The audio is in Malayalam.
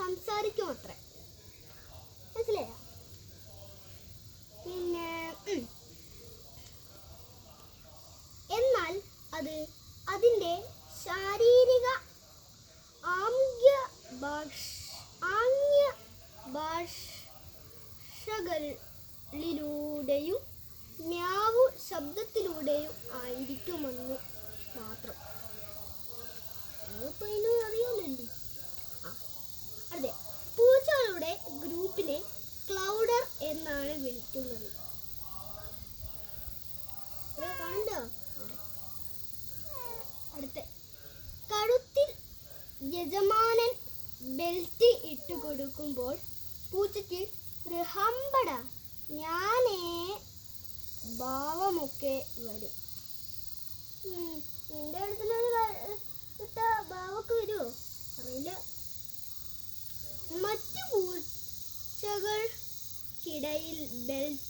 സംസാരിക്കും അത്രേ. മനസ്സിലായോ? പിന്നെ എന്നാൽ അത് അതിൻ്റെ ശാരീരിക ആംഗ്യ ഭാഷകളിലൂടെയും മ്യാവു ശബ്ദത്തിലൂടെയും ആയിരിക്കുമെന്ന് മാത്രം. അതിപ്പോൾ ഇതിന് അറിയാമല്ലോ. അതെ, പൂച്ചകളുടെ ഗ്രൂപ്പിനെ ക്ലൗഡർ എന്നാണ് വിളിക്കുന്നത്. കണ്ടോ? അടുത്ത കഴുത്തിൽ യജമാനൻ ബെൽറ്റ് ഇട്ട് കൊടുക്കുമ്പോൾ പൂച്ചയ്ക്ക് ഒരു ഹമ്പട ഞാനേ ഭാവമൊക്കെ വരും. നിന്റെ അടുത്തുള്ള ഇട്ട ഭാവമൊക്കെ വരുമോ അറിയില്ല. മറ്റു പൂച്ചകൾക്കിടയിൽ ബെൽറ്റ്